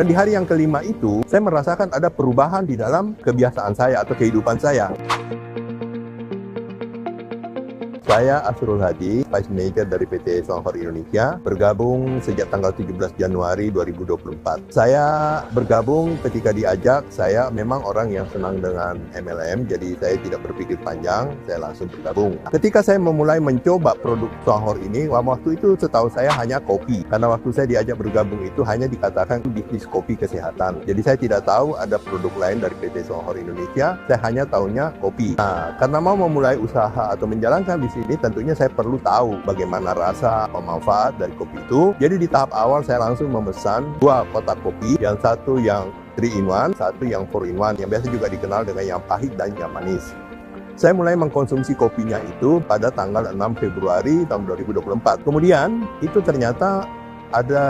Dan di hari yang kelima itu, saya merasakan ada perubahan di dalam kebiasaan saya atau kehidupan saya. Saya Asrul Hadi, Vice Manager dari PT Songhor Indonesia, bergabung sejak tanggal 17 Januari 2024. Saya bergabung ketika diajak, saya memang orang yang senang dengan MLM, jadi saya tidak berpikir panjang, saya langsung bergabung. Ketika saya memulai mencoba produk Songhor ini, waktu itu setahu saya hanya kopi. Karena waktu saya diajak bergabung itu hanya dikatakan bisnis kopi kesehatan. Jadi saya tidak tahu ada produk lain dari PT Songhor Indonesia, saya hanya tahunya kopi. Nah, karena mau memulai usaha atau menjalankan bisnis ini tentunya saya perlu tahu bagaimana rasa atau manfaat dari kopi itu. Jadi di tahap awal saya langsung memesan 2 kotak kopi, yang satu yang 3-in-1, satu yang 4-in-1, yang biasa juga dikenal dengan yang pahit dan yang manis. Saya mulai mengkonsumsi kopinya itu pada tanggal 6 Februari tahun 2024. Kemudian itu ternyata ada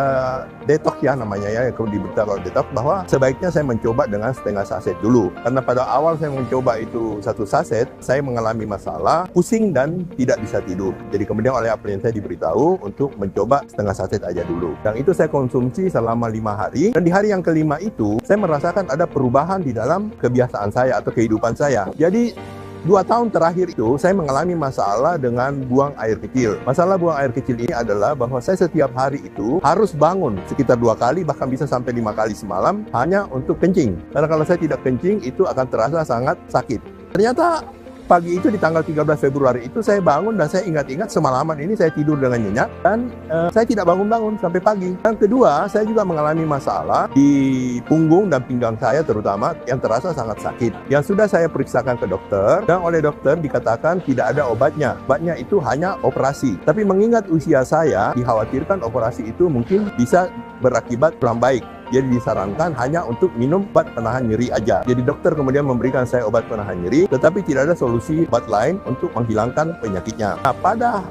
detox ya namanya ya, kalau diberitahu detox, bahwa sebaiknya saya mencoba dengan setengah saset dulu. Karena pada awal saya mencoba itu 1 saset, saya mengalami masalah pusing dan tidak bisa tidur. Jadi kemudian oleh klien saya diberitahu untuk mencoba setengah saset aja dulu. Dan itu saya konsumsi selama 5 hari. Dan di hari yang kelima itu, saya merasakan ada perubahan di dalam kebiasaan saya atau kehidupan saya. Jadi 2 tahun terakhir itu saya mengalami masalah dengan buang air kecil. Masalah buang air kecil ini adalah bahwa saya setiap hari itu harus bangun sekitar 2 kali, bahkan bisa sampai 5 kali semalam hanya untuk kencing. Karena kalau saya tidak kencing itu akan terasa sangat sakit. Ternyata pagi itu di tanggal 13 Februari itu saya bangun dan saya ingat-ingat semalaman ini saya tidur dengan nyenyak dan saya tidak bangun-bangun sampai pagi. Yang kedua, saya juga mengalami masalah di punggung dan pinggang saya terutama yang terasa sangat sakit. Yang sudah saya periksakan ke dokter dan oleh dokter dikatakan tidak ada obatnya. Obatnya itu hanya operasi. Tapi mengingat usia saya, dikhawatirkan operasi itu mungkin bisa berakibat kurang baik. Jadi disarankan hanya untuk minum obat penahan nyeri aja. Jadi dokter kemudian memberikan saya obat penahan nyeri, tetapi tidak ada solusi obat lain untuk menghilangkan penyakitnya. Nah, pada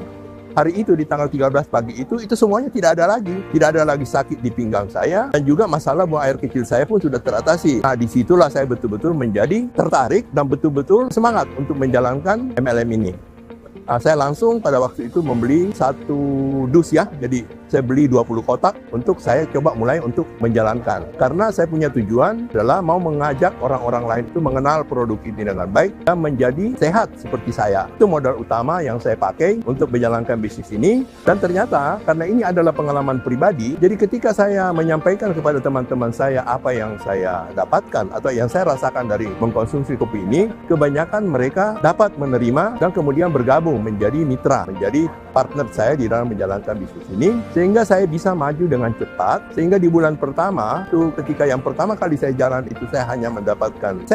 hari itu di tanggal 13 pagi itu semuanya tidak ada lagi. Tidak ada lagi sakit di pinggang saya dan juga masalah buang air kecil saya pun sudah teratasi. Nah, disitulah saya betul-betul menjadi tertarik dan betul-betul semangat untuk menjalankan MLM ini. Nah, saya langsung pada waktu itu membeli 1 dus ya. Jadi saya beli 20 kotak untuk saya coba mulai untuk menjalankan. Karena saya punya tujuan adalah mau mengajak orang-orang lain itu mengenal produk ini dengan baik dan menjadi sehat seperti saya. Itu modal utama yang saya pakai untuk menjalankan bisnis ini. Dan ternyata karena ini adalah pengalaman pribadi, jadi ketika saya menyampaikan kepada teman-teman saya apa yang saya dapatkan atau yang saya rasakan dari mengkonsumsi kopi ini, kebanyakan mereka dapat menerima dan kemudian bergabung menjadi mitra, menjadi partner saya di dalam menjalankan bisnis ini, sehingga saya bisa maju dengan cepat. Sehingga di bulan pertama itu, ketika yang pertama kali saya jalan itu, saya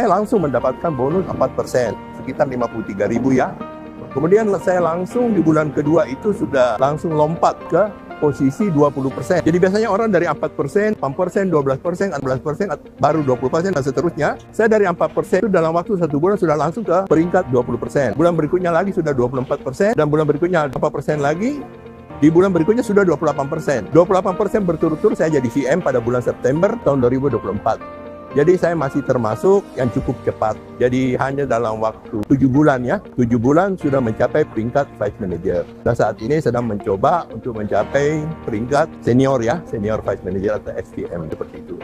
langsung mendapatkan bonus 4%, sekitar 53.000 ya. Kemudian saya langsung di bulan kedua itu sudah langsung lompat ke posisi 20%. Jadi biasanya orang dari 4%, 8%, 12%, 14%, baru 20% dan seterusnya. Saya dari 4% itu dalam waktu 1 bulan sudah langsung ke peringkat 20%. Bulan berikutnya lagi sudah 24%, dan bulan berikutnya 4% lagi. Di bulan berikutnya sudah 28%. 28% berturut-turut saya jadi VM pada bulan September tahun 2024. Jadi saya masih termasuk yang cukup cepat. Jadi hanya dalam waktu 7 bulan ya. 7 bulan sudah mencapai peringkat Vice Manager. Nah, saat ini sedang mencoba untuk mencapai peringkat senior ya. Senior Vice Manager atau SVM seperti itu.